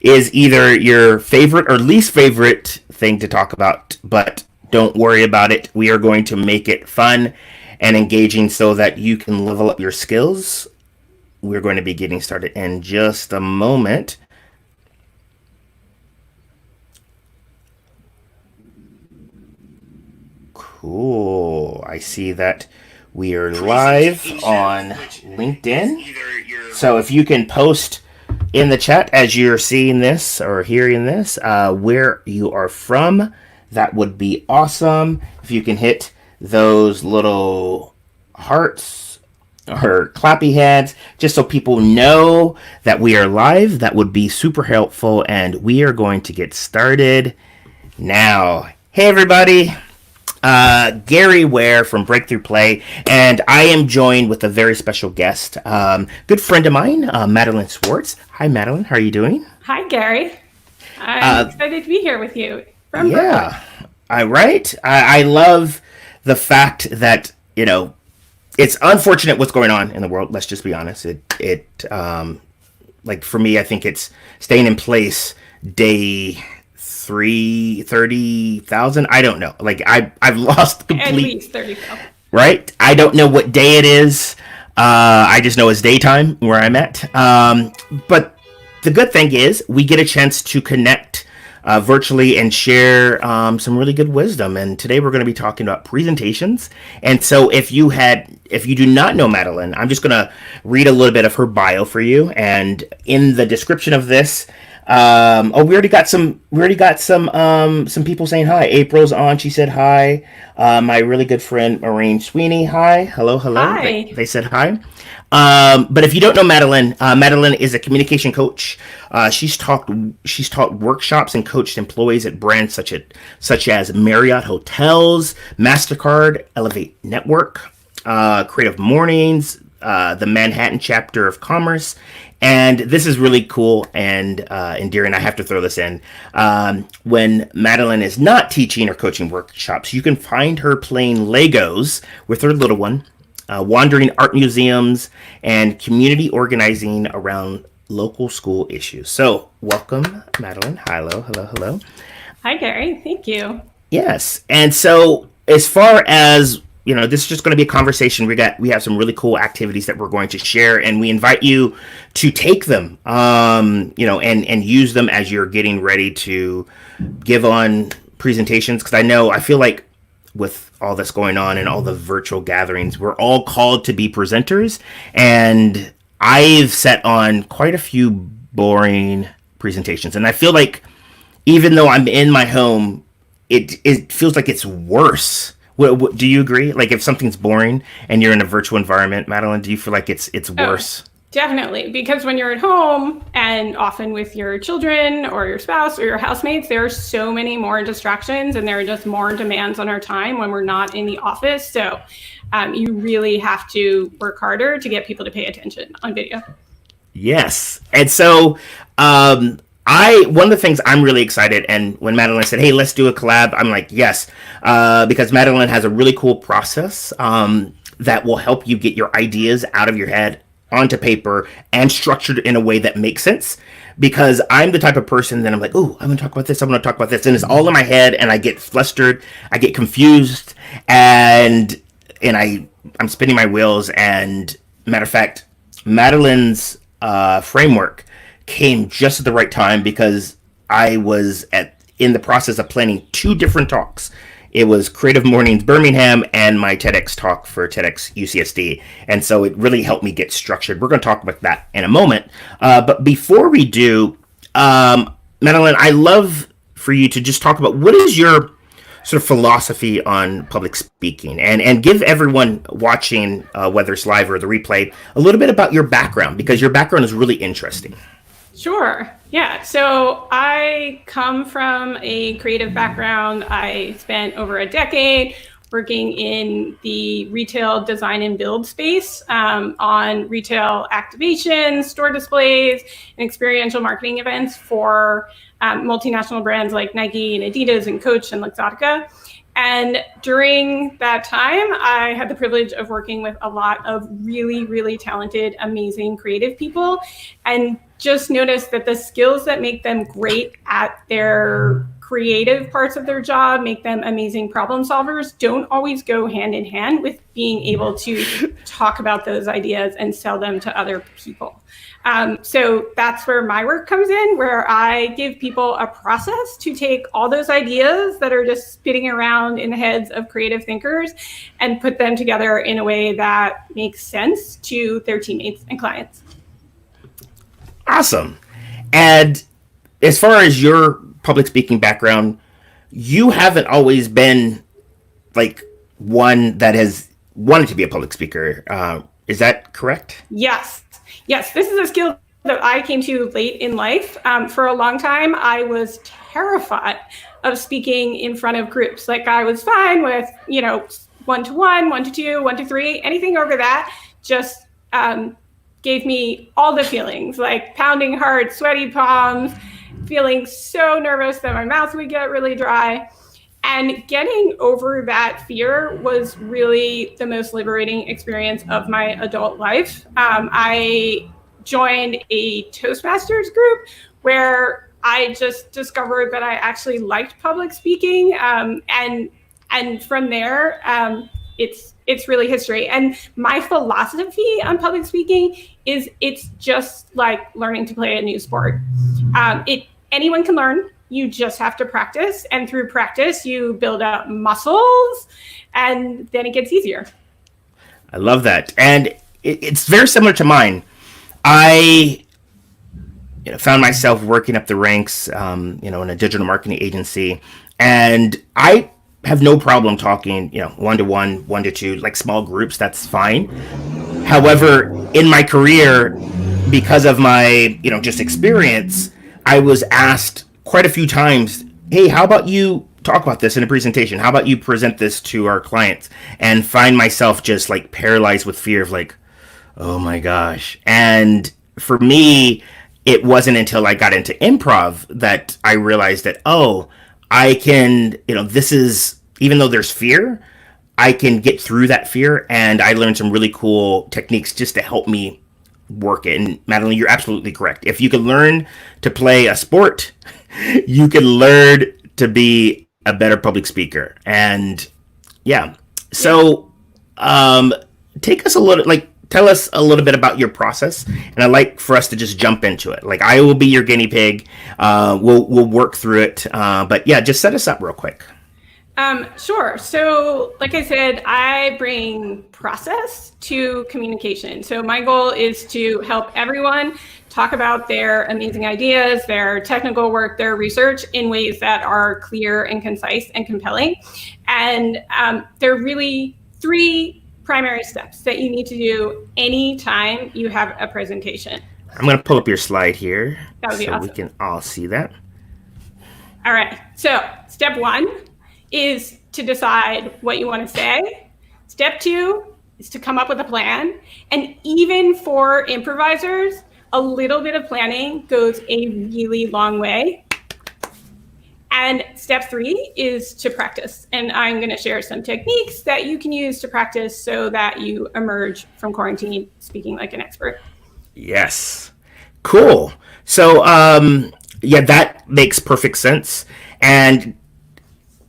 is either your favorite or least favorite thing to talk about, but don't worry about it. We are going to make it fun and engaging so that you can level up your skills. We're going to be getting started in just a moment. Cool. I see that we are live on LinkedIn. So if you can post in the chat as you're seeing this or hearing this, where you are from, that would be awesome. If you can hit those little hearts or clappy hands, just so people know that we are live, that would be super helpful. And we are going to get started now. Hey, everybody. Gary Ware from Breakthrough Play, and I am joined with a very special guest, good friend of mine, Madeline Schwarz. Hi, Madeline. How are you doing? Hi, Gary. I'm excited to be here with you. Yeah, I love the fact that, you know, it's unfortunate what's going on in the world. Let's just be honest. Like for me, I think it's staying in place day 30,000. I don't know. Like I've lost complete. At least 30,000. Right. I don't know what day it is. I just know it's daytime where I'm at. But the good thing is we get a chance to connect virtually and share some really good wisdom. And today we're going to be talking about presentations. And so if you do not know Madeline, I'm just going to read a little bit of her bio for you. And in the description of this, we already got some people saying hi. April's on. She said hi. My really good friend Maureen Sweeney. Hi. Hello. Hi. They said hi. But if you don't know Madeline, Madeline is a communication coach. She's taught workshops and coached employees at brands such as Marriott Hotels, MasterCard, Elevate Network, Creative Mornings, the Manhattan chapter of Commerce. And this is really cool and endearing. I have to throw this in. When Madeline is not teaching or coaching workshops, you can find her playing Legos with her little one, wandering art museums, and community organizing around local school issues. So welcome, Madeline. Hello. Hi, Gary. Thank you. Yes. And so as far as this is just going to be a conversation. We have some really cool activities that we're going to share, and we invite you to take them, and use them as you're getting ready to give on presentations. Because I feel like with all this going on and all the virtual gatherings, we're all called to be presenters, and I've sat on quite a few boring presentations, and I feel like even though I'm in my home, it feels like it's worse. What, do you agree? Like if something's boring and you're in a virtual environment, Madeline, do you feel like it's worse? Oh, definitely. Because when you're at home and often with your children or your spouse or your housemates, there are so many more distractions and there are just more demands on our time when we're not in the office. So you really have to work harder to get people to pay attention on video. Yes. And so one of the things I'm really excited, and when Madeline said, hey, let's do a collab, I'm like, yes, because Madeline has a really cool process that will help you get your ideas out of your head onto paper and structured in a way that makes sense. Because I'm the type of person that I'm like, oh, I'm going to talk about this, I'm going to talk about this. And it's all in my head, and I get flustered, I get confused, and I'm spinning my wheels. And matter of fact, Madeline's framework came just at the right time because I was in the process of planning 2 different talks. It was Creative Mornings Birmingham and my TEDx talk for TEDx UCSD. And so it really helped me get structured. We're going to talk about that in a moment. But before we do, Madeline, I love for you to just talk about what is your sort of philosophy on public speaking, and give everyone watching, whether it's live or the replay, a little bit about your background, because your background is really interesting. Sure. Yeah. So I come from a creative background. I spent over a decade working in the retail design and build space on retail activations, store displays, and experiential marketing events for multinational brands like Nike and Adidas and Coach and Luxottica. And during that time, I had the privilege of working with a lot of really, really talented, amazing, creative people, and just noticed that the skills that make them great at their creative parts of their job, make them amazing problem solvers, don't always go hand in hand with being able to talk about those ideas and sell them to other people. So that's where my work comes in, where I give people a process to take all those ideas that are just spitting around in the heads of creative thinkers and put them together in a way that makes sense to their teammates and clients. Awesome. And as far as your public speaking background, you haven't always been like one that has wanted to be a public speaker. Is that correct? Yes. Yes, this is a skill that I came to late in life. For a long time, I was terrified of speaking in front of groups. Like I was fine with, 1-to-1, 1-to-2, 1-to-3, anything over that just gave me all the feelings, like pounding heart, sweaty palms, feeling so nervous that my mouth would get really dry. And getting over that fear was really the most liberating experience of my adult life. I joined a Toastmasters group where I just discovered that I actually liked public speaking. And from there, it's really history. And my philosophy on public speaking is it's just like learning to play a new sport. Anyone can learn. You just have to practice. And through practice, you build up muscles and then it gets easier. I love that. And it's very similar to mine. I found myself working up the ranks, in a digital marketing agency. And I have no problem talking, 1-to-1, 1-to-2, like small groups. That's fine. However, in my career, because of my, just experience, I was asked quite a few times, hey, how about you talk about this in a presentation? How about you present this to our clients? And find myself just like paralyzed with fear of like, oh my gosh. And for me, it wasn't until I got into improv that I realized that, I can, this is, even though there's fear, I can get through that fear. And I learned some really cool techniques just to help me work it. And Madeline, you're absolutely correct. If you can learn to play a sport, you can learn to be a better public speaker. And yeah, so take us a little, tell us a little bit about your process. And I'd like for us to just jump into it. Like I will be your guinea pig. We'll work through it. But yeah, just set us up real quick. Sure. So like I said, I bring process to communication. So my goal is to help everyone talk about their amazing ideas, their technical work, their research in ways that are clear and concise and compelling. And there are really 3 primary steps that you need to do anytime you have a presentation. I'm going to pull up your slide here. That would be awesome. We can all see that. All right. So step 1 is to decide what you want to say. Step 2 is to come up with a plan. And even for improvisers, a little bit of planning goes a really long way. And step 3 is to practice. And I'm going to share some techniques that you can use to practice so that you emerge from quarantine speaking like an expert. Yes. Cool. So, that makes perfect sense. And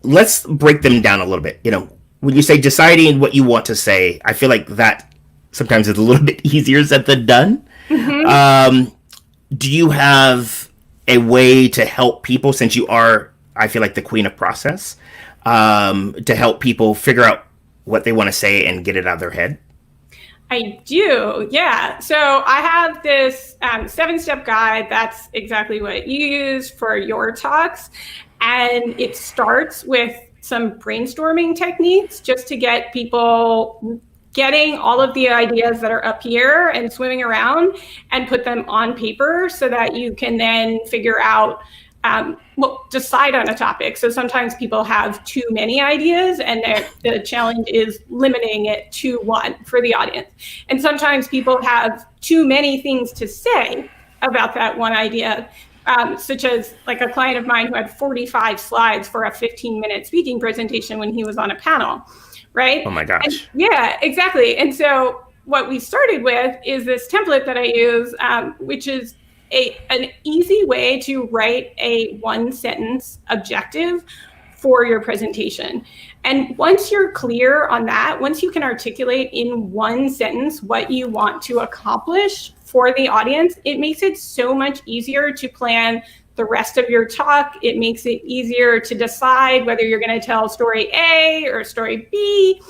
let's break them down a little bit. When you say deciding what you want to say, I feel like that sometimes is a little bit easier said than done. Mm-hmm. Do you have a way to help people, since you are, I feel like, the queen of process, to help people figure out what they want to say and get it out of their head? I do, yeah. So I have this 7-step guide. That's exactly what you use for your talks. And it starts with some brainstorming techniques just to get people getting all of the ideas that are up here and swimming around and put them on paper so that you can then figure out, decide on a topic. So sometimes people have too many ideas and the challenge is limiting it to 1 for the audience. And sometimes people have too many things to say about that one idea. such as like a client of mine who had 45 slides for a 15-minute speaking presentation when he was on a panel, right? Oh my gosh. And yeah, exactly. And so what we started with is this template that I use, which is an easy way to write a one-sentence objective for your presentation. And once you're clear on that, once you can articulate in one sentence what you want to accomplish for the audience, it makes it so much easier to plan the rest of your talk. It makes it easier to decide whether you're going to tell story A or story B.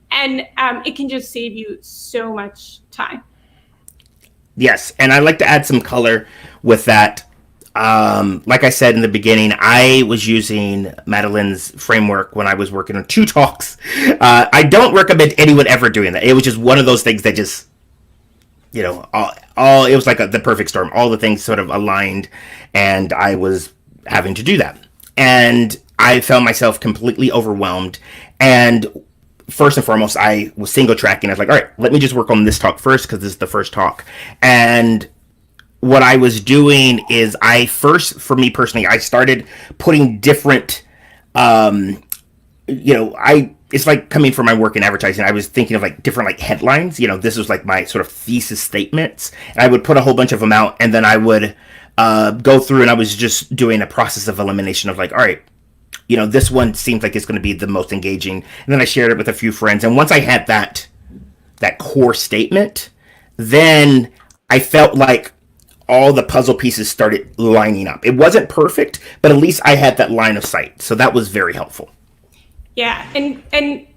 And it can just save you so much time. Yes, and I'd like to add some color with that. Like I said in the beginning, I was using Madeline's framework when I was working on 2 talks. I don't recommend anyone ever doing that. It was just one of those things that just, you know, all it was like the perfect storm. All the things sort of aligned, and I was having to do that. And I found myself completely overwhelmed. And first and foremost, I was single tracking. I was like, all right, let me just work on this talk first because this is the first talk. And what I was doing is for me personally, I started putting different, it's like coming from my work in advertising. I was thinking of like different like headlines. You know, this was like my sort of thesis statements. And I would put a whole bunch of them out, and then I would go through, and I was just doing a process of elimination of like, all right, you know, this one seems like it's going to be the most engaging. And then I shared it with a few friends. And once I had that core statement, then I felt like all the puzzle pieces started lining up. It wasn't perfect, but at least I had that line of sight. So that was very helpful. Yeah. And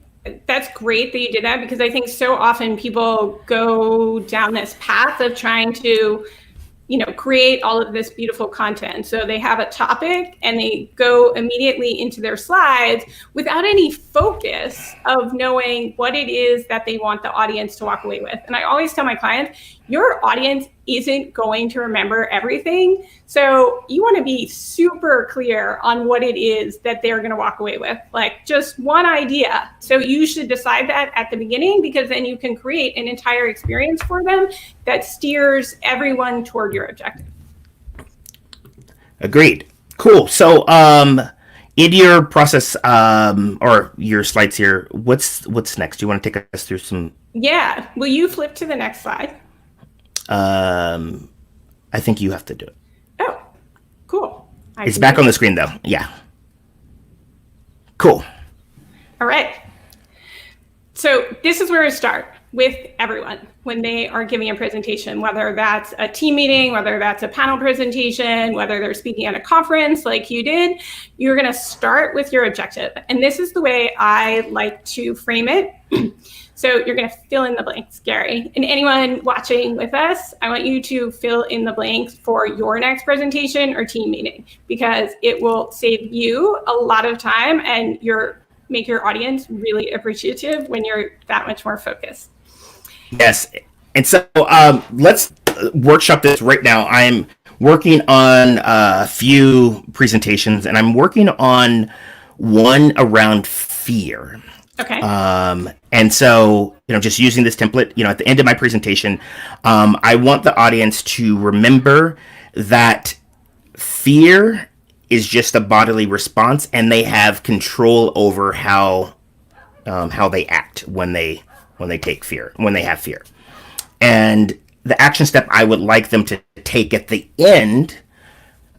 that's great that you did that, because I think so often people go down this path of trying to, you know, create all of this beautiful content. So they have a topic and they go immediately into their slides without any focus of knowing what it is that they want the audience to walk away with. And I always tell my clients, your audience isn't going to remember everything. So you want to be super clear on what it is that they're going to walk away with, like just one idea. So you should decide that at the beginning, because then you can create an entire experience for them that steers everyone toward your objective. Agreed. Cool. So, in your process, or your slides here, what's next? Do you want to take us through some? Yeah. Will you flip to the next slide? I think you have to do it. Oh, cool. It's back on the screen though. Yeah. Cool. All right. So this is where I start with everyone when they are giving a presentation, whether that's a team meeting, whether that's a panel presentation, whether they're speaking at a conference like you did. You're going to start with your objective. And this is the way I like to frame it. So you're going to fill in the blanks, Gary. And anyone watching with us, I want you to fill in the blanks for your next presentation or team meeting, because it will save you a lot of time and make your audience really appreciative when you're that much more focused. Yes. And so let's workshop this right now. I'm working on a few presentations, and I'm working on one around fear. Okay. And so, you know, just using this template, you know, at the end of my presentation, I want the audience to remember that fear is just a bodily response, and they have control over how they act when they have fear. And the action step I would like them to take at the end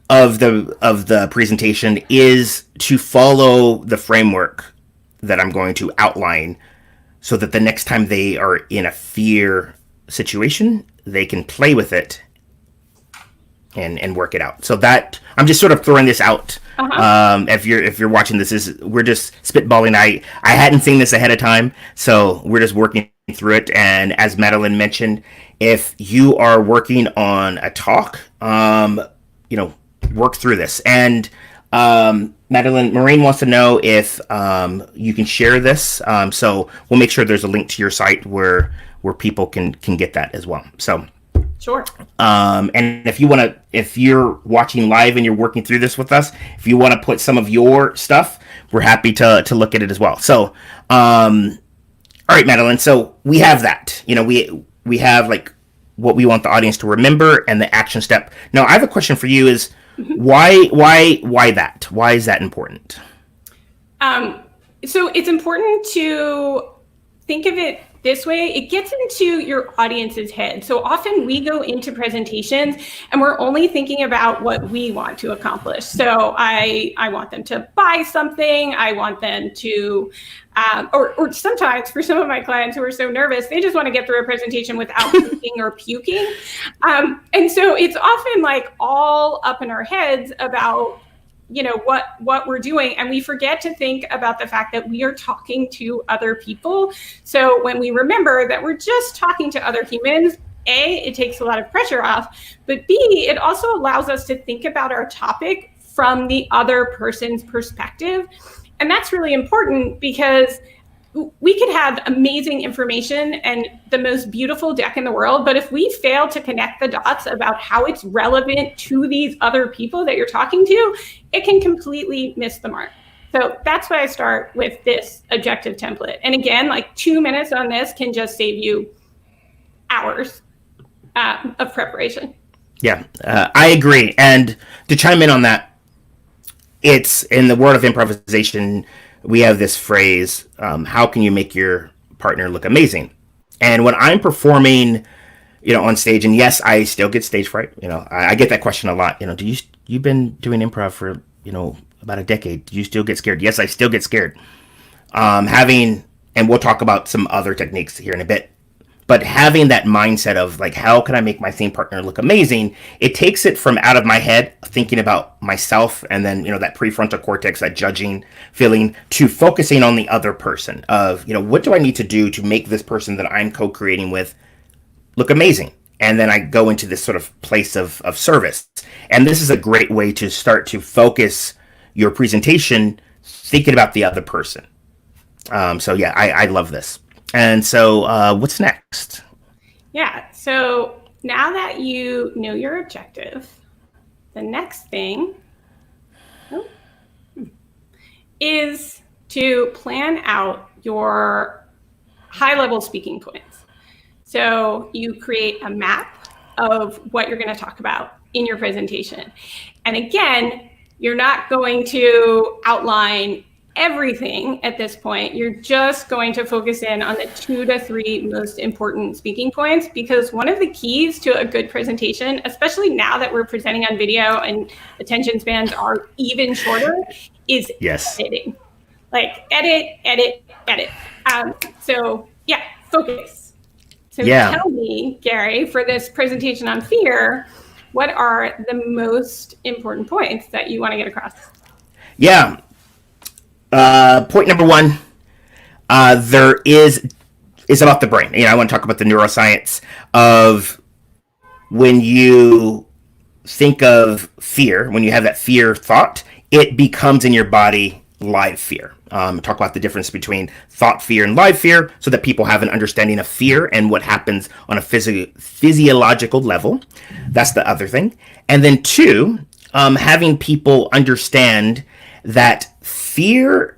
of the presentation is to follow the framework that I'm going to outline, so that the next time they are in a fear situation, they can play with it and work it out. So that I'm just sort of throwing this out. Uh-huh. If you're watching this, we're just spitballing. I hadn't seen this ahead of time, so we're just working through it. And as Madeline mentioned, if you are working on a talk, you know, work through this. And Madeline, Maureen wants to know if you can share this. So we'll make sure there's a link to your site where people can get that as well. So sure. And if you're watching live and you're working through this with us, if you want to put some of your stuff, we're happy to look at it as well. So, all right, Madeline. So we have that. You know, we have like what we want the audience to remember and the action step. Now, I have a question for you: is Why that? Why is that important? So it's important to think of it this way. It gets into your audience's head. So often we go into presentations and we're only thinking about what we want to accomplish. So I want them to buy something. I want them to, or sometimes for some of my clients who are so nervous, they just want to get through a presentation without puking or puking. And so it's often like all up in our heads about what we're doing, and we forget to think about the fact that we are talking to other people. So when we remember that we're just talking to other humans, A, it takes a lot of pressure off, but B, it also allows us to think about our topic from the other person's perspective. And that's really important because we could have amazing information and the most beautiful deck in the world, but if we fail to connect the dots about how it's relevant to these other people that you're talking to, it can completely miss the mark. So that's why I start with this objective template. And again, like 2 minutes on this can just save you hours of preparation. Yeah, I agree. And to chime in on that, it's in the world of improvisation, we have this phrase, how can you make your partner look amazing? And when I'm performing, on stage, and yes, I still get stage fright. I get that question a lot. You've been doing improv for, about a decade. Do you still get scared? Yes, I still get scared. And we'll talk about some other techniques here in a bit. But having that mindset of like, how can I make my scene partner look amazing? It takes it from out of my head, thinking about myself, and then, that prefrontal cortex, that judging feeling, to focusing on the other person of, what do I need to do to make this person that I'm co-creating with look amazing? And then I go into this sort of place of service. And this is a great way to start to focus your presentation, thinking about the other person. So yeah, I love this. And so what's next? Yeah, so now that you know your objective, the next thing is to plan out your high-level speaking points. So you create a map of what you're going to talk about in your presentation. And again, you're not going to outline everything at this point. You're just going to focus in on the 2 to 3 most important speaking points, because one of the keys to a good presentation, especially now that we're presenting on video and attention spans are even shorter, is editing. Like edit. So yeah, focus. So tell me, Gary, for this presentation on fear, what are the most important points that you want to get across? Yeah. Point number 1, there is about the brain. I want to talk about the neuroscience of when you think of fear, when you have that fear thought, it becomes in your body live fear. Talk about the difference between thought fear and live fear so that people have an understanding of fear and what happens on a physiological level. That's the other thing. And then 2, having people understand that fear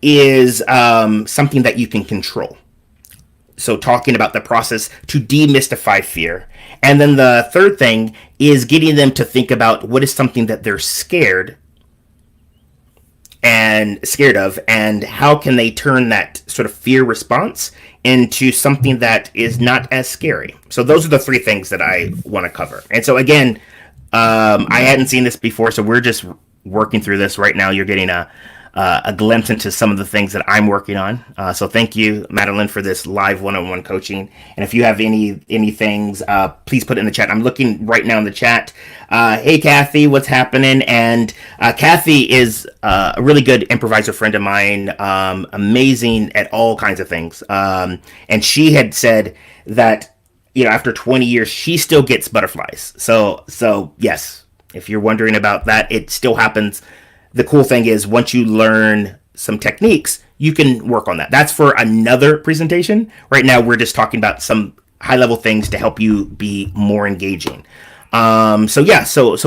is something that you can control. So talking about the process to demystify fear. And then the third thing is getting them to think about what is something that they're scared of, and how can they turn that sort of fear response into something that is not as scary. So those are the 3 things that I want to cover. And so again, I hadn't seen this before, so we're just working through this right now. You're getting a glimpse into some of the things that I'm working on. So thank you, Madeline, for this live one-on-one coaching. And if you have any things, please put it in the chat. I'm looking right now in the chat. Hey, Kathy, what's happening? And Kathy is a really good improviser friend of mine, amazing at all kinds of things. And she had said that, after 20 years, she still gets butterflies. So yes, if you're wondering about that, it still happens. The cool thing is once you learn some techniques, you can work on that. That's for another presentation. Right now, we're just talking about some high-level things to help you be more engaging. So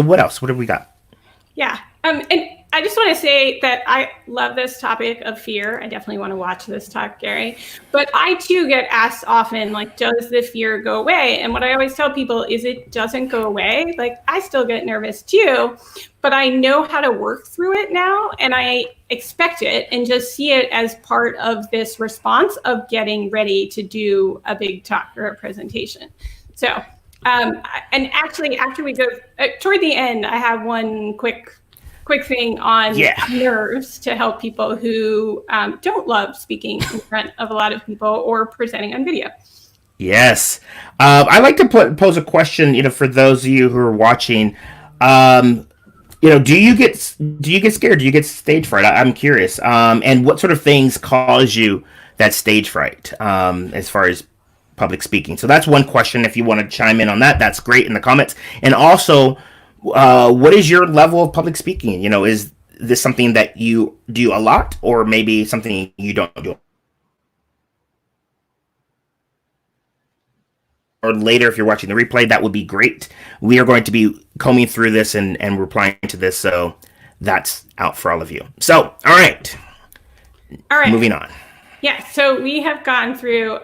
what else? What have we got? Yeah. And I just want to say that I love this topic of fear. I definitely want to watch this talk, Gary. But I too get asked often, like, does the fear go away? And what I always tell people is it doesn't go away. Like, I still get nervous too, but I know how to work through it now, and I expect it and just see it as part of this response of getting ready to do a big talk or a presentation. So, and actually, after we go toward the end, I have one quick thing on nerves to help people who don't love speaking in front of a lot of people or presenting on video. Yes. I'd like to pose a question, for those of you who are watching. Do you get scared? Do you get stage fright? I'm curious. And what sort of things cause you that stage fright as far as public speaking? So that's one question. If you want to chime in on that, that's great in the comments. And also, what is your level of public speaking? Is this something that you do a lot, or maybe something you don't do? Or later, if you're watching the replay, that would be great. We are going to be combing through this and replying to this, so that's out for all of you. So, all right. Moving on. Yeah, so we have gone through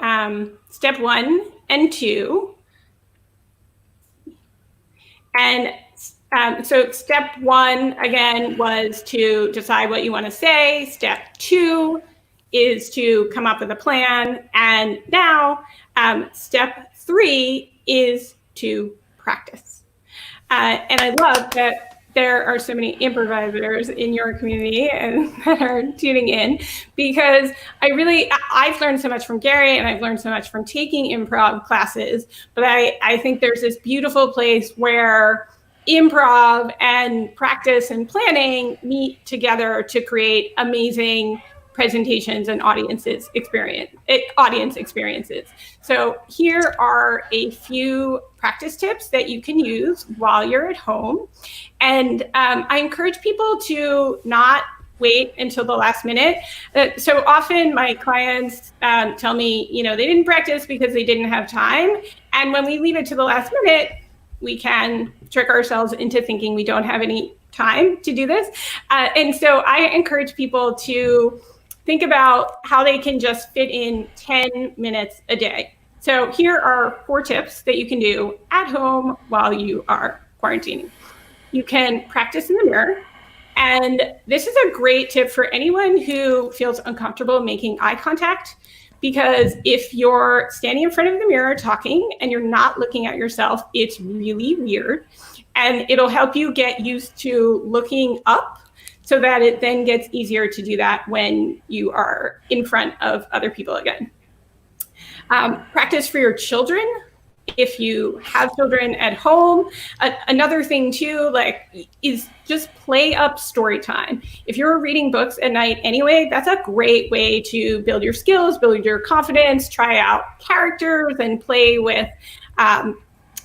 step 1 and 2. And so step 1, again, was to decide what you want to say. Step 2 is to come up with a plan. And now step 3 is to practice. And I love that there are so many improvisers in your community and that are tuning in, because I've learned so much from Gary, and I've learned so much from taking improv classes, but I think there's this beautiful place where improv and practice and planning meet together to create amazing presentations and audience experiences. So here are a few practice tips that you can use while you're at home. And I encourage people to not wait until the last minute. So often my clients tell me, they didn't practice because they didn't have time. And when we leave it to the last minute, we can trick ourselves into thinking we don't have any time to do this. And so I encourage people to think about how they can just fit in 10 minutes a day. So here are 4 tips that you can do at home while you are quarantining. You can practice in the mirror. And this is a great tip for anyone who feels uncomfortable making eye contact, because if you're standing in front of the mirror talking and you're not looking at yourself, it's really weird. And it'll help you get used to looking up, so that it then gets easier to do that when you are in front of other people again. Practice for your children. If you have children at home, another thing too, is just play up story time. If you're reading books at night anyway, that's a great way to build your skills, build your confidence, try out characters, and play with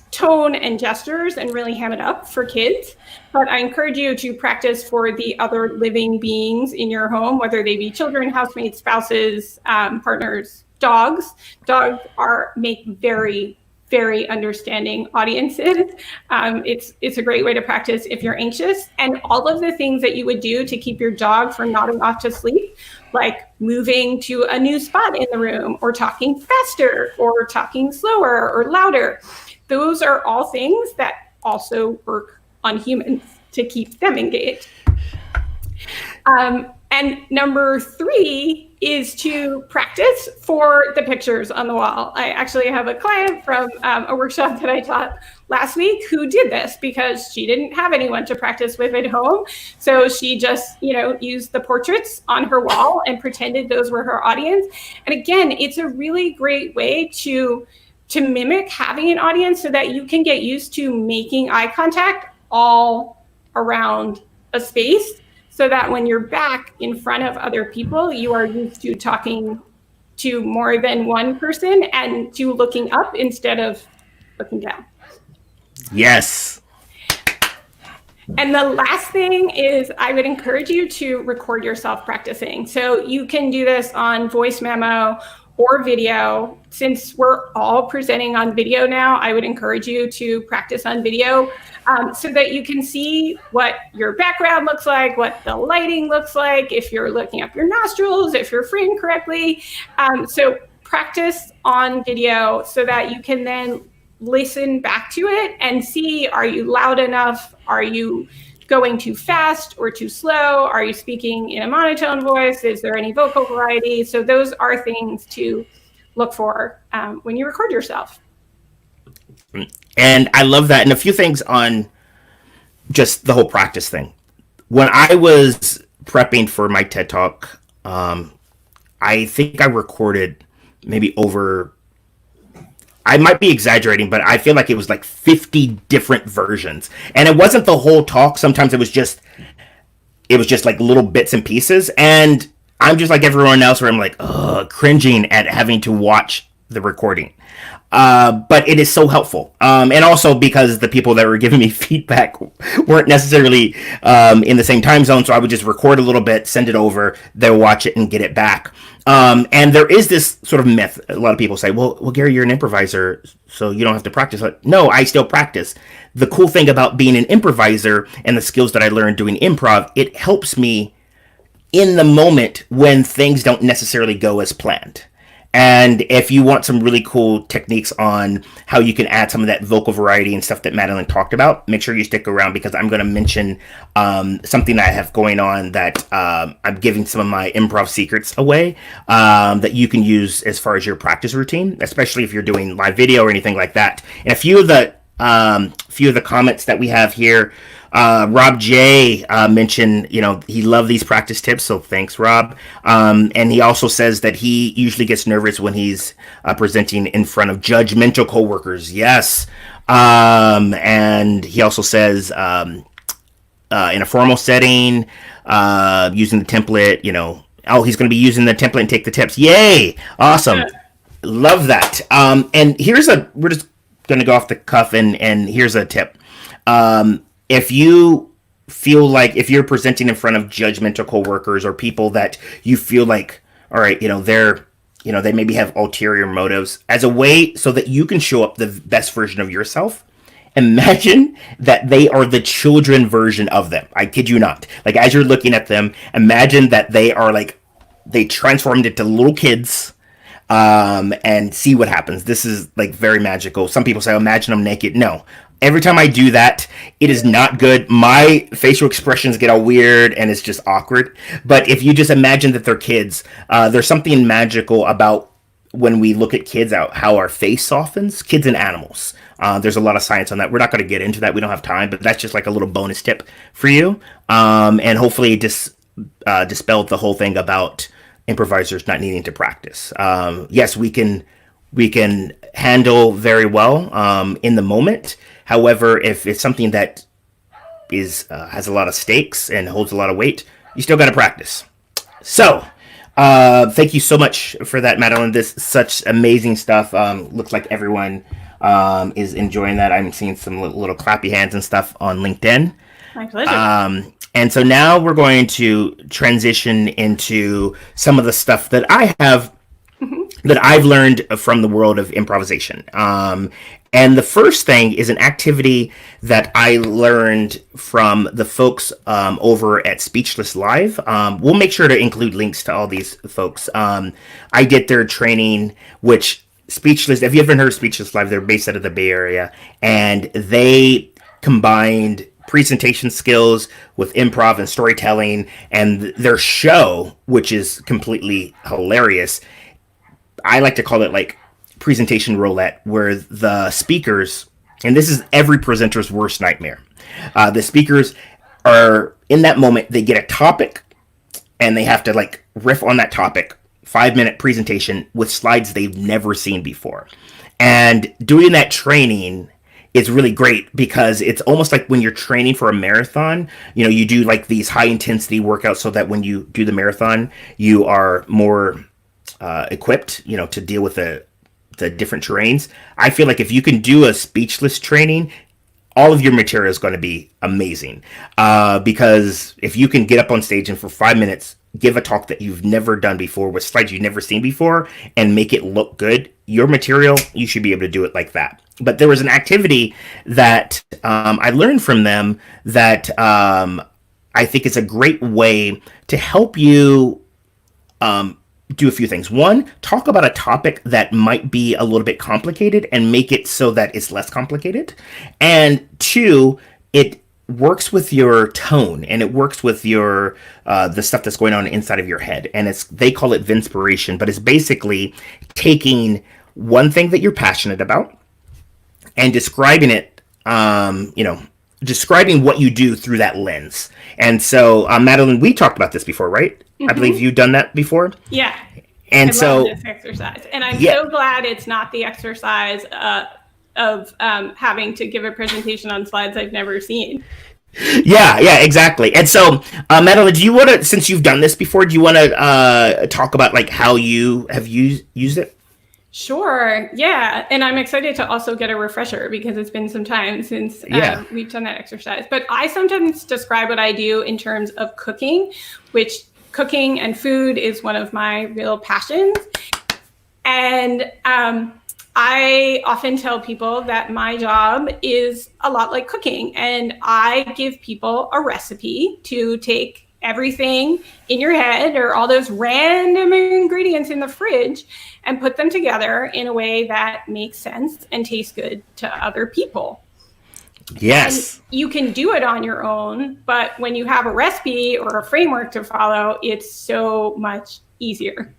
tone and gestures and really ham it up for kids. But I encourage you to practice for the other living beings in your home, whether they be children, housemates, spouses, partners, dogs. Dogs make very, very understanding audiences. It's a great way to practice if you're anxious. And all of the things that you would do to keep your dog from nodding off to sleep, like moving to a new spot in the room, or talking faster, or talking slower or louder. Those are all things that also work on humans to keep them engaged. And number 3 is to practice for the pictures on the wall. I actually have a client from a workshop that I taught last week who did this because she didn't have anyone to practice with at home. So she just, used the portraits on her wall and pretended those were her audience. And again, it's a really great way to mimic having an audience so that you can get used to making eye contact all around a space, so that when you're back in front of other people, you are used to talking to more than one person and to looking up instead of looking down. Yes. And the last thing is I would encourage you to record yourself practicing. So you can do this on voice memo, or video. Since we're all presenting on video now, I would encourage you to practice on video so that you can see what your background looks like, what the lighting looks like, if you're looking up your nostrils, if you're framed correctly. So practice on video so that you can then listen back to it and see, are you loud enough? Are you going too fast or too slow? Are you speaking in a monotone voice? Is there any vocal variety? So those are things to look for when you record yourself. And I love that. And a few things on just the whole practice thing. When I was prepping for my TED Talk, I think I recorded maybe over, I might be exaggerating, but I feel like it was like 50 different versions. And it wasn't the whole talk. Sometimes it was just like little bits and pieces. And I'm just like everyone else where I'm like, cringing at having to watch the recording. But it is so helpful. And also because the people that were giving me feedback weren't necessarily in the same time zone. So I would just record a little bit, send it over, they'll watch it and get it back. And there is this sort of myth. A lot of people say, well, Gary, you're an improviser, so you don't have to practice. No, I still practice. The cool thing about being an improviser and the skills that I learned doing improv, it helps me in the moment when things don't necessarily go as planned. And if you want some really cool techniques on how you can add some of that vocal variety and stuff that Madeline talked about, make sure you stick around because I'm going to mention something I have going on that I'm giving some of my improv secrets away that you can use as far as your practice routine, especially if you're doing live video or anything like that. And a few of the comments that we have here, Rob J mentioned, he loved these practice tips, so thanks, Rob. And he also says that he usually gets nervous when he's presenting in front of judgmental coworkers. Yes. And he also says in a formal setting, using the template, he's going to be using the template and take the tips. Yay! Awesome. Love that. And we're just going to go off the cuff and here's a tip. If you feel like if you're presenting in front of judgmental coworkers or people that you feel like, all right, they maybe have ulterior motives, as a way so that you can show up the best version of yourself, imagine that they are the children version of them. I kid you not. Like, as you're looking at them, imagine that they are they transformed into little kids, and see what happens. This is like very magical. Some people say, imagine them naked. No. Every time I do that, it is not good. My facial expressions get all weird and it's just awkward. But if you just imagine that they're kids, there's something magical about when we look at kids out, how our face softens, kids and animals. There's a lot of science on that. We're not going to get into that. We don't have time, but that's just like a little bonus tip for you. And hopefully it just dispelled the whole thing about improvisers not needing to practice. Yes, we can handle very well in the moment. However, if it's something that has a lot of stakes and holds a lot of weight, you still got to practice. So, thank you so much for that, Madeline. This is such amazing stuff. Looks like everyone is enjoying that. I'm seeing some little clappy hands and stuff on LinkedIn. My pleasure. And so now we're going to transition into some of the stuff that I have that I've learned from the world of improvisation. And the first thing is an activity that I learned from the folks over at Speechless Live. We'll make sure to include links to all these folks. I did their training, which Speechless, if you haven't heard of Speechless Live, they're based out of the Bay Area, and they combined presentation skills with improv and storytelling, and their show, which is completely hilarious. I like to call it like presentation roulette, where the speakers, and this is every presenter's worst nightmare, the speakers are in that moment, they get a topic and they have to like riff on that topic, 5-minute presentation with slides they've never seen before. And doing that training is really great because it's almost like when you're training for a marathon, you do like these high intensity workouts so that when you do the marathon, you are more equipped, to deal with the different terrains. I feel like if you can do a speechless training, all of your material is going to be amazing. Because if you can get up on stage and for 5 minutes give a talk that you've never done before with slides you've never seen before and make it look good, your material, you should be able to do it like that. But there was an activity that I learned from them that I think is a great way to help you do a few things. One, talk about a topic that might be a little bit complicated and make it so that it's less complicated. And two, it works with your tone and it works with your the stuff that's going on inside of your head. And they call it Vinspiration, but it's basically taking one thing that you're passionate about and describing it, describing what you do through that lens. And so, Madeline, we talked about this before, right? Mm-hmm. I believe you've done that before. Yeah. And I love this exercise, and I'm so glad it's not the exercise of having to give a presentation on slides I've never seen. Yeah, exactly. And so, Madeline, do you want to, since you've done this before, do you want to talk about like how you have used it? Sure. Yeah. And I'm excited to also get a refresher because it's been some time since we've done that exercise. But I sometimes describe what I do in terms of cooking, which cooking and food is one of my real passions. And I often tell people that my job is a lot like cooking. And I give people a recipe to take everything in your head or all those random ingredients in the fridge and put them together in a way that makes sense and tastes good to other people. Yes. And you can do it on your own, but when you have a recipe or a framework to follow, it's so much easier.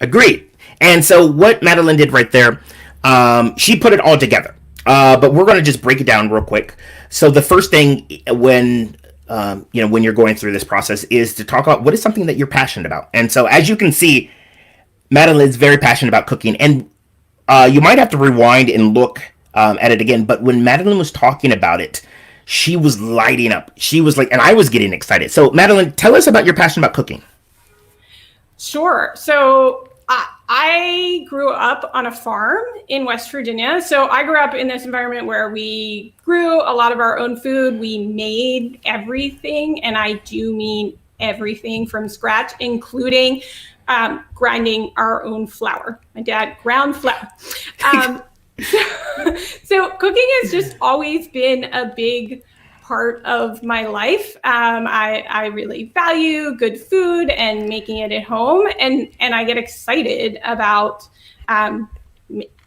Agreed. And so what Madeline did right there, she put it all together. But we're going to just break it down real quick. So the first thing when you're going through this process is to talk about what is something that you're passionate about. And so as you can see, Madeline is very passionate about cooking. And you might have to rewind and look at it again. But when Madeline was talking about it, she was lighting up. She was like, and I was getting excited. So Madeline, tell us about your passion about cooking. Sure. So I grew up on a farm in West Virginia. So I grew up in this environment where we grew a lot of our own food. We made everything, and I do mean everything from scratch, including grinding our own flour. My dad ground flour. So cooking has just always been a big part of my life. I really value good food and making it at home, and I get excited about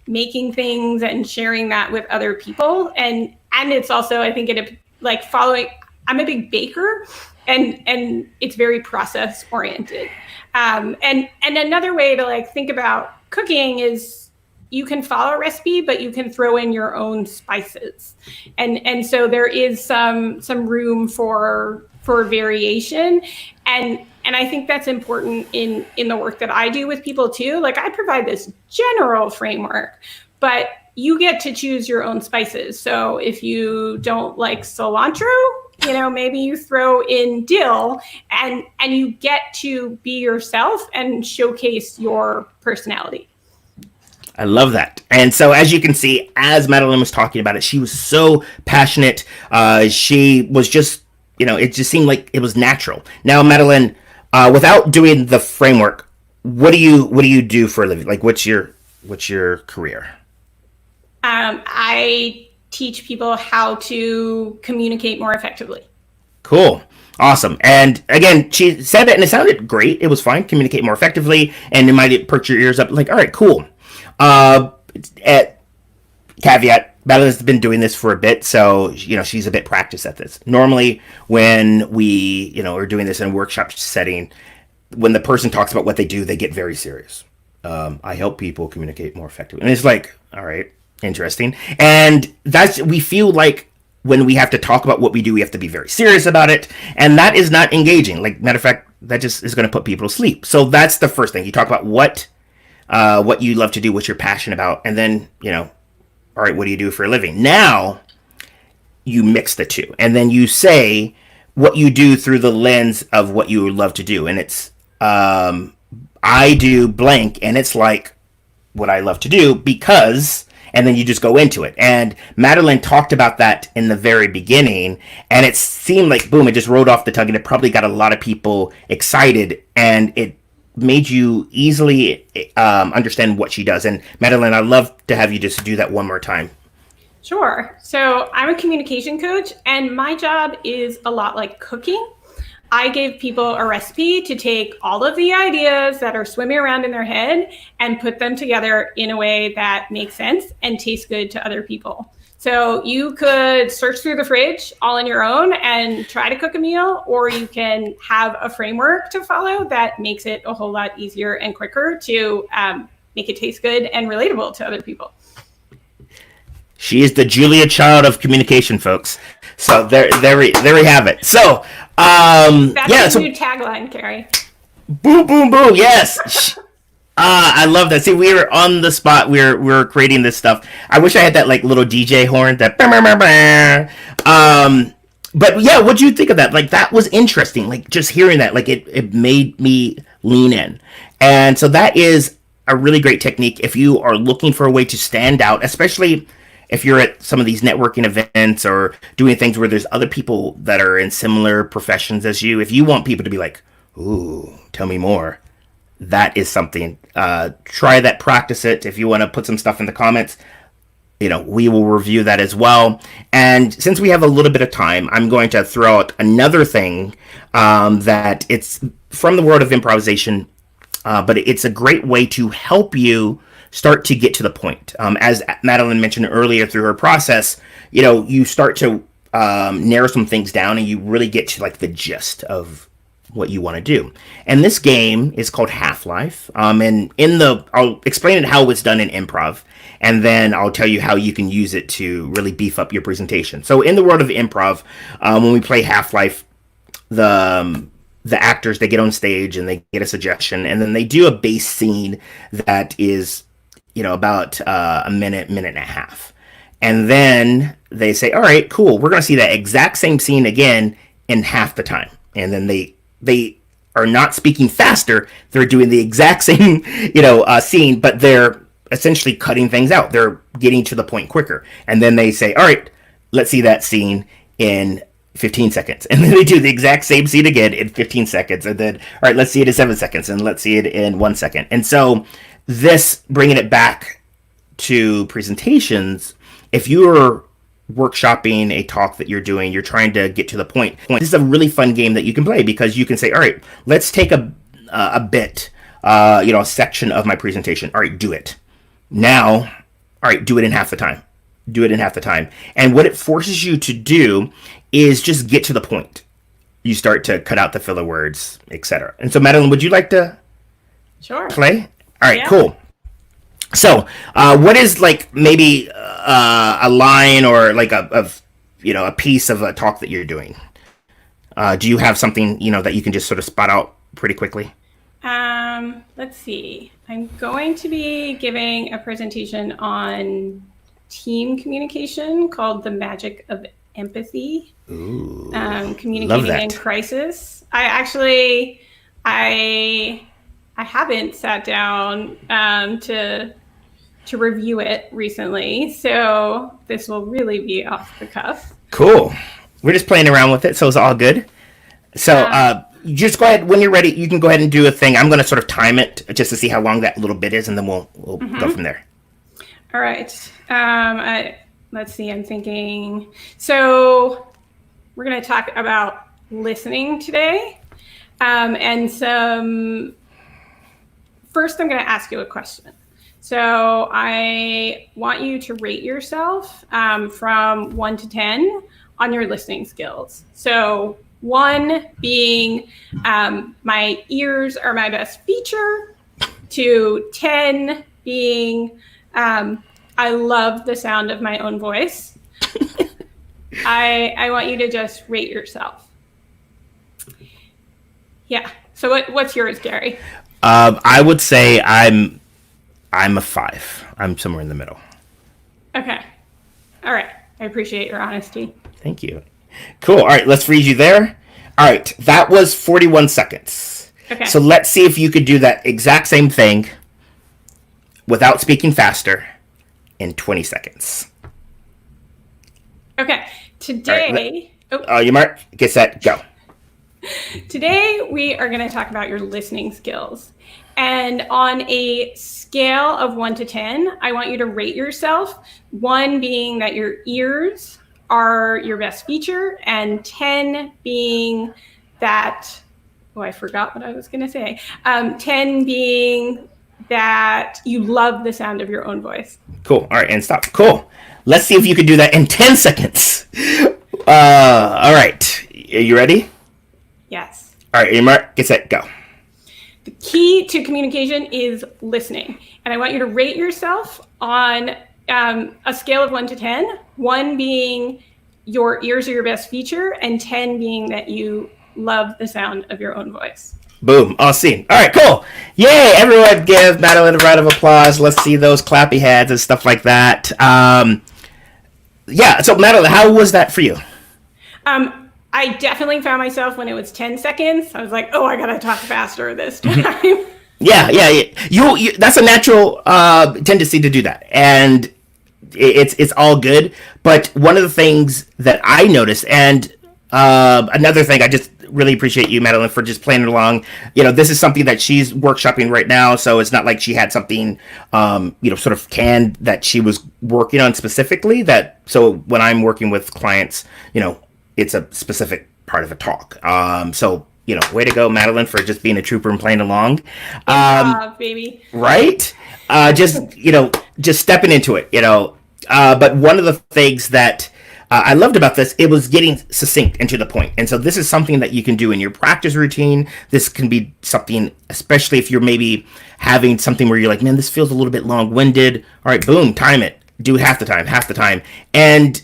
making things and sharing that with other people. And it's also, I think, following. I'm a big baker, and it's very process oriented. And another way to think about cooking is you can follow a recipe, but you can throw in your own spices. And so there is some room for variation. And I think that's important in the work that I do with people too. Like, I provide this general framework, but you get to choose your own spices. So if you don't like cilantro, maybe you throw in dill, and you get to be yourself and showcase your personality. I love that. And so as you can see, as Madeline was talking about it, she was so passionate. She was just, it just seemed like it was natural. Now, Madeline, without doing the framework, what do you do for a living? Like, what's your career? I teach people how to communicate more effectively. Cool. Awesome. And again, she said it and it sounded great. It was fine. Communicate more effectively. And it might perk your ears up. Like, all right, cool. At caveat, Madeline's been doing this for a bit, so she's a bit practiced at this. Normally, when we are doing this in a workshop setting, when the person talks about what they do, they get very serious. I help people communicate more effectively, and it's like, all right, interesting. And we feel like when we have to talk about what we do, we have to be very serious about it, and that is not engaging. Like, matter of fact, that just is going to put people to sleep. So that's the first thing. You talk about what you love to do, what you're passionate about, and then, all right, what do you do for a living? Now, you mix the two, and then you say what you do through the lens of what you love to do, and it's, I do blank, and it's like what I love to do because, and then you just go into it. And Madeline talked about that in the very beginning, and it seemed like, boom, it just rolled off the tongue, and it probably got a lot of people excited, and it made you easily understand what she does. And Madeline, I'd love to have you just do that one more time. Sure. So I'm a communication coach, and my job is a lot like cooking. I give people a recipe to take all of the ideas that are swimming around in their head and put them together in a way that makes sense and tastes good to other people. So you could search through the fridge all on your own and try to cook a meal, or you can have a framework to follow that makes it a whole lot easier and quicker to make it taste good and relatable to other people. She is the Julia Child of communication, folks. So there we have it. So that's a new tagline, Gary. Boom, boom, boom. Yes. I love that. See, we were on the spot. We were creating this stuff. I wish I had that like little DJ horn. That. But yeah, what'd you think of that? Like that was interesting. Like just hearing that, like it made me lean in. And so that is a really great technique if you are looking for a way to stand out, especially if you're at some of these networking events or doing things where there's other people that are in similar professions as you. If you want people to be like, ooh, tell me more, that is something. Try that, practice it. If you want to put some stuff in the comments, we will review that as well. And since we have a little bit of time, I'm going to throw out another thing that it's from the world of improvisation, but it's a great way to help you start to get to the point. As Madeline mentioned earlier through her process, you start to narrow some things down and you really get to like the gist of what you want to do. And this game is called Half-Life. And I'll explain it how it's done in improv, and then I'll tell you how you can use it to really beef up your presentation. So in the world of improv, when we play Half-Life, the actors, they get on stage and they get a suggestion, and then they do a base scene that is about a minute and a half. And then they say, all right, cool, we're going to see that exact same scene again in half the time. And then they are not speaking faster. They're doing the exact same, scene, but they're essentially cutting things out. They're getting to the point quicker. And then they say, all right, let's see that scene in 15 seconds. And then they do the exact same scene again in 15 seconds. And then, all right, let's see it in 7 seconds. And let's see it in 1 second. And so this, bringing it back to presentations, if you're workshopping a talk that you're doing, you're trying to get to the point. This is a really fun game that you can play because you can say, all right, let's take a bit, a section of my presentation. All right, do it. Now, all right, do it in half the time. Do it in half the time. And what it forces you to do is just get to the point. You start to cut out the filler words, etc. And so, Madeline, would you like to play? All right, cool. So, what is like maybe a line or like a piece of a talk that you're doing? Do you have something that you can just sort of spot out pretty quickly? Let's see. I'm going to be giving a presentation on team communication called The Magic of Empathy. Ooh, communicating in crisis. I haven't sat down to review it recently, so this will really be off the cuff. Cool. We're just playing around with it, so it's all good. So just go ahead. When you're ready, you can go ahead and do a thing. I'm going to sort of time it just to see how long that little bit is, and then we'll go from there. All right. Let's see. I'm thinking. So we're going to talk about listening today, and some. First, I'm going to ask you a question. So I want you to rate yourself from 1 to 10 on your listening skills. So 1 being my ears are my best feature, to 10 being I love the sound of my own voice. I want you to just rate yourself. Yeah. So what's yours, Gary? I would say I'm a 5. I'm somewhere in the middle. Okay. All right. I appreciate your honesty. Thank you. Cool. All right. Let's freeze you there. All right. That was 41 seconds. Okay. So let's see if you could do that exact same thing without speaking faster in 20 seconds. Okay. Today, you mark, get set, go. Today we are going to talk about your listening skills. And on a scale of 1 to 10, I want you to rate yourself. 1 being that your ears are your best feature, and 10 being that, I forgot what I was going to say. 10 being that you love the sound of your own voice. Cool. All right, and stop. Cool. Let's see if you can do that in 10 seconds. All right. Are you ready? Yes. All right, Mark, get set, go. The key to communication is listening. And I want you to rate yourself on a scale of 1 to 10, 1 being your ears are your best feature, and 10 being that you love the sound of your own voice. Boom. All seen. All right, cool. Yay. Everyone give Madeline a round of applause. Let's see those clappy heads and stuff like that. Yeah, so Madeline, how was that for you? I definitely found myself when it was 10 seconds. I was like, I got to talk faster this time. Yeah. You that's a natural tendency to do that. And it's all good. But one of the things that I noticed, and another thing, I just really appreciate you, Madeline, for just playing along. This is something that she's workshopping right now, so it's not like she had something, sort of canned that she was working on specifically. So when I'm working with clients, it's a specific part of a talk. So way to go, Madeline, for just being a trooper and playing along. Baby. Right? Just stepping into it. But one of the things that I loved about this, it was getting succinct and to the point. And so this is something that you can do in your practice routine. This can be something, especially if you're maybe having something where you're like, man, this feels a little bit long-winded. All right, boom, time it. Do it half the time. And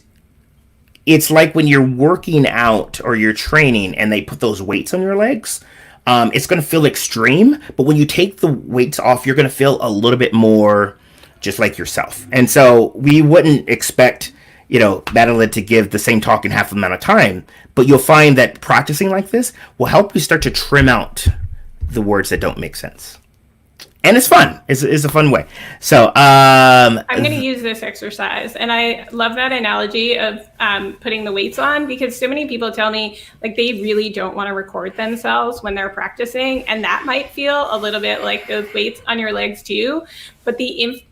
it's like when you're working out or you're training and they put those weights on your legs, it's going to feel extreme. But when you take the weights off, you're going to feel a little bit more just like yourself. And so we wouldn't expect Madeline to give the same talk in half the amount of time, but you'll find that practicing like this will help you start to trim out the words that don't make sense. And it's fun. It's a fun way. So I'm going to use this exercise, and I love that analogy of putting the weights on, because so many people tell me like they really don't want to record themselves when they're practicing, and that might feel a little bit like those weights on your legs too. But the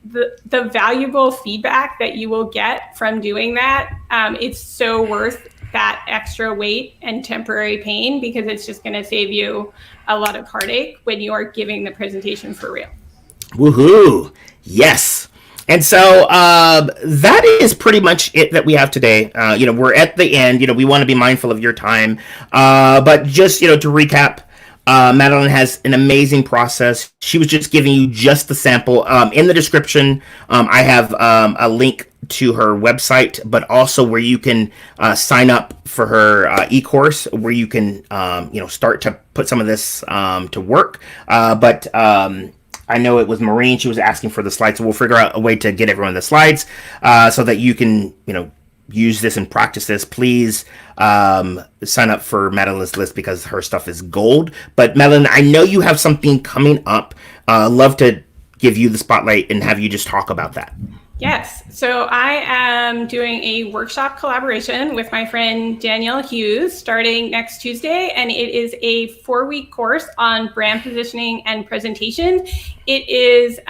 valuable feedback that you will get from doing that, it's so worth that extra weight and temporary pain, because it's just going to save you a lot of heartache when you are giving the presentation for real. Woohoo! Yes. And so that is pretty much it that we have today. We're at the end. We want to be mindful of your time. But just, to recap, Madeline has an amazing process. She was just giving you just the sample. In the description, I have a link to her website, but also where you can sign up for her e-course, where you can start to put some of this to work. But I know it was Maureen, she was asking for the slides, so we'll figure out a way to get everyone the slides so that you can use this and practice this. Please sign up for Madeline's list, because her stuff is gold. But Madeline, I know you have something coming up. Love to give you the spotlight and have you just talk about that. Yes. So I am doing a workshop collaboration with my friend Danielle Hughes starting next Tuesday, and it is a 4-week course on brand positioning and presentation. It is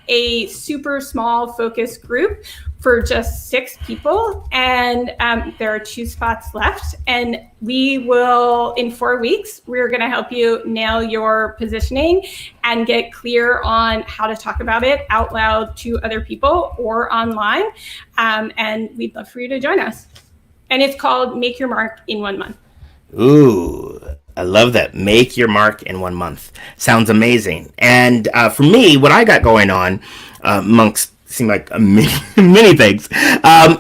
a super small focus group for just 6 people, and there are 2 spots left, and we will, in 4 weeks, we're going to help you nail your positioning and get clear on how to talk about it out loud to other people or online, and we'd love for you to join us. And it's called Make Your Mark in 1 month. Ooh, I love that. Make your mark in 1 month. Sounds amazing. And for me, what I got going on, amongst seem like many things,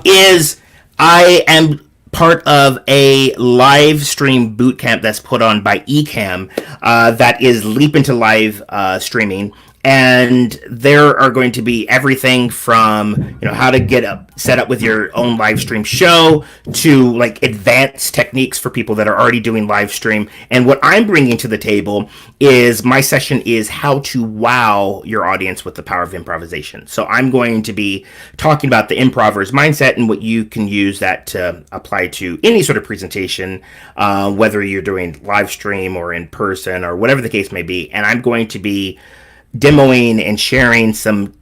is I am part of a live stream boot camp that's put on by Ecamm that is Leap into Live streaming. And there are going to be everything from, how to get set up with your own live stream show to like advanced techniques for people that are already doing live stream. And what I'm bringing to the table is my session is how to wow your audience with the power of improvisation. So I'm going to be talking about the improver's mindset and what you can use that to apply to any sort of presentation, whether you're doing live stream or in person or whatever the case may be. And I'm going to be demoing and sharing some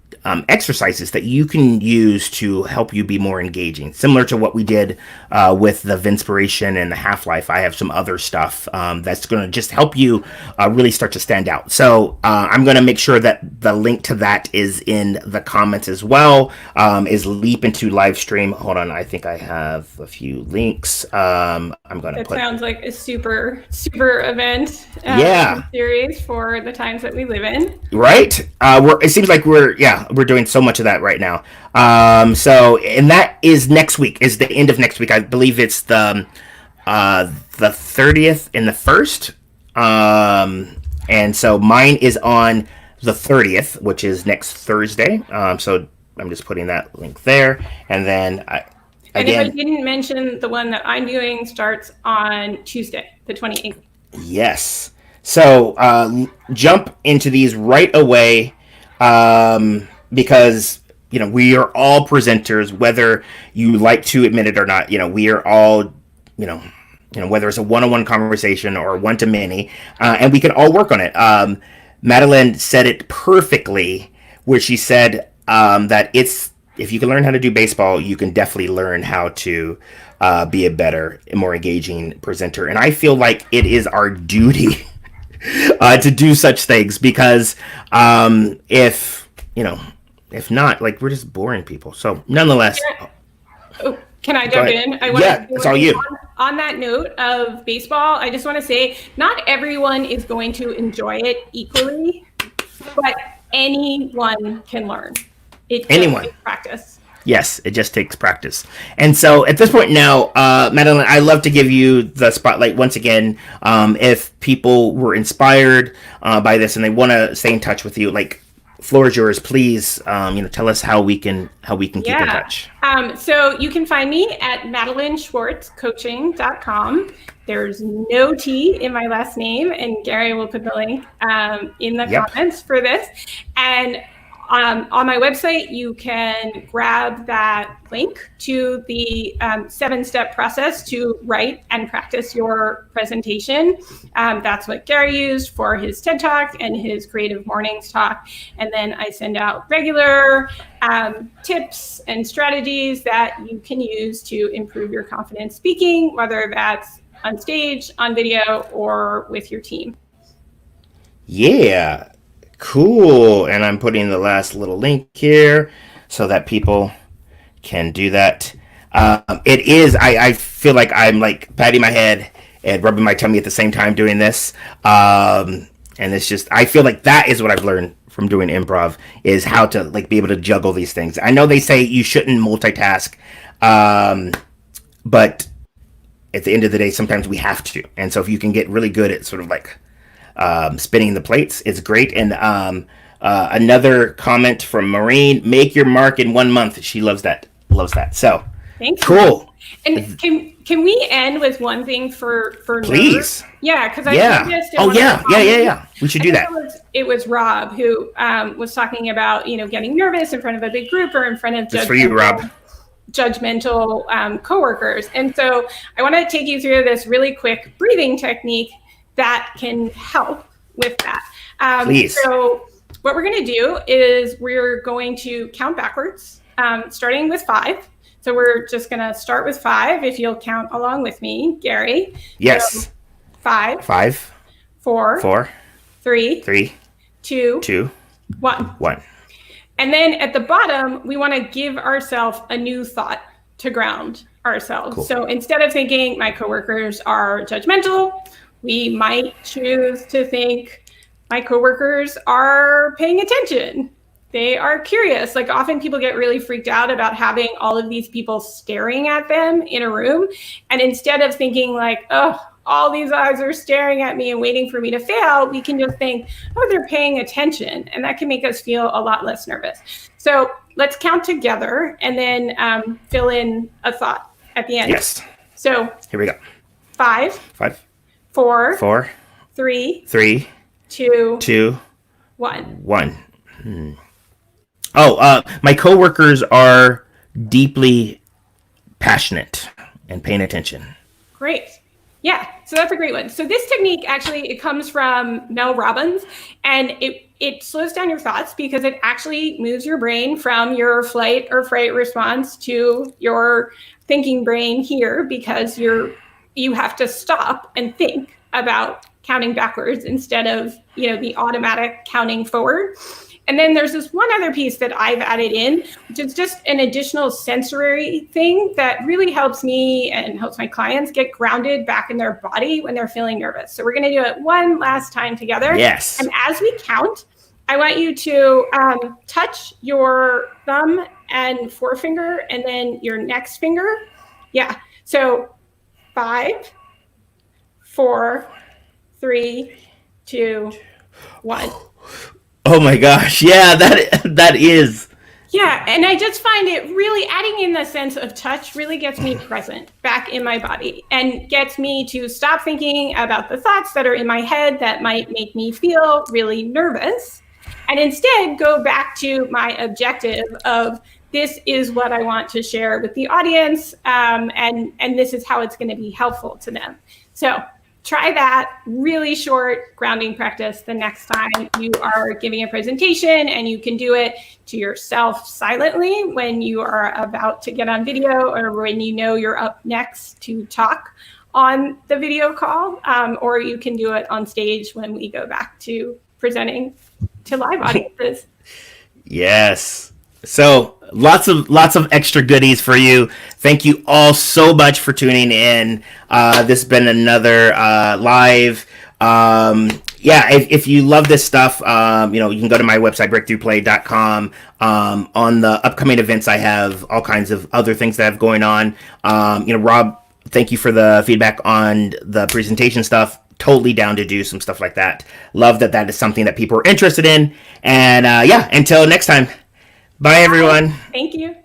exercises that you can use to help you be more engaging. Similar to what we did with the Vinspiration and the Half-Life, I have some other stuff that's going to just help you really start to stand out. So I'm going to make sure that the link to that is in the comments as well, is Leap Into Livestream. Hold on, I think I have a few links. I'm going to put... That sounds like a super event series for the times that we live in. Right? It seems like we're doing so much of that right now. And that is next week, is the end of next week. I believe it's the 30th and the 1st. And so mine is on the 30th, which is next Thursday. So I'm just putting that link there. And then and if I didn't mention, the one that I'm doing starts on Tuesday, the 28th. Yes. So jump into these right away. Because we are all presenters, whether you like to admit it or not. We are all, whether it's a one-on-one conversation or one-to-many, and we can all work on it. Madeline said it perfectly, where she said that if you can learn how to do baseball, you can definitely learn how to be a better, more engaging presenter. And I feel like it is our duty to do such things, because if not, like, we're just boring people. So nonetheless. Can I jump in? It's all you. On that note of baseball, I just want to say not everyone is going to enjoy it equally, but anyone can learn. It just takes practice. Yes, it just takes practice. And so at this point now, Madeline, I'd love to give you the spotlight once again. If people were inspired by this and they want to stay in touch with you, like, floor is yours. Please, tell us how we can keep in touch. So you can find me at MadelineSchwartzCoaching.com. There's no T in my last name, and Gary will put the link in the comments for this. And on my website, you can grab that link to the 7-step process to write and practice your presentation. That's what Gary used for his TED Talk and his Creative Mornings talk. And then I send out regular tips and strategies that you can use to improve your confidence speaking, whether that's on stage, on video, or with your team. Yeah. Cool. And I'm putting the last little link here so that people can do that. It is, I feel like I'm like patting my head and rubbing my tummy at the same time doing this. And it's just, I feel like that is what I've learned from doing improv, is how to like be able to juggle these things. I know they say you shouldn't multitask, but at the end of the day, sometimes we have to. And so if you can get really good at sort of like spinning the plates, it's great. And another comment from Maureen: make your mark in 1 month. She loves that. So thanks. Cool. And can we end with one thing for please? Nerves? Yeah, because we should do that. It was Rob who was talking about getting nervous in front of a big group or in front of judgmental coworkers. And so I want to take you through this really quick breathing technique that can help with that. Please. So what we're going to do is we're going to count backwards, starting with 5. So we're just going to start with 5. If you'll count along with me, Gary. Yes. So 5. 4. 3. 2. 1. And then at the bottom, we want to give ourselves a new thought to ground ourselves. Cool. So instead of thinking my coworkers are judgmental, we might choose to think my coworkers are paying attention. They are curious. Like, often people get really freaked out about having all of these people staring at them in a room. And instead of thinking like, oh, all these eyes are staring at me and waiting for me to fail, we can just think, oh, they're paying attention. And that can make us feel a lot less nervous. So let's count together and then fill in a thought at the end. Yes. So here we go. 5, 4, 4, 3, 2, 1. Oh, my coworkers are deeply passionate and paying attention. Great. Yeah, so that's a great one. So this technique actually, it comes from Mel Robbins, and it slows down your thoughts because it actually moves your brain from your flight or fright response to your thinking brain here, because you have to stop and think about counting backwards instead of, the automatic counting forward. And then there's this one other piece that I've added in, which is just an additional sensory thing that really helps me and helps my clients get grounded back in their body when they're feeling nervous. So we're going to do it one last time together. Yes. And as we count, I want you to touch your thumb and forefinger and then your next finger. Yeah. So 5, 4, 3, 2, 1. Oh my gosh. Yeah, that is. Yeah, and I just find it really adding in the sense of touch really gets me present back in my body and gets me to stop thinking about the thoughts that are in my head that might make me feel really nervous, and instead go back to my objective of this is what I want to share with the audience, and this is how it's going to be helpful to them. So try that really short grounding practice the next time you are giving a presentation, and you can do it to yourself silently when you are about to get on video or when you're up next to talk on the video call, or you can do it on stage when we go back to presenting to live audiences. Yes. So lots of extra goodies for you. Thank you all so much for tuning in. This has been another live. If you love this stuff, you can go to my website, breakthroughplay.com. On the upcoming events, I have all kinds of other things that I have going on. Rob, thank you for the feedback on the presentation stuff. Totally down to do some stuff like that. Love that is something that people are interested in. And until next time. Bye, everyone. Thank you.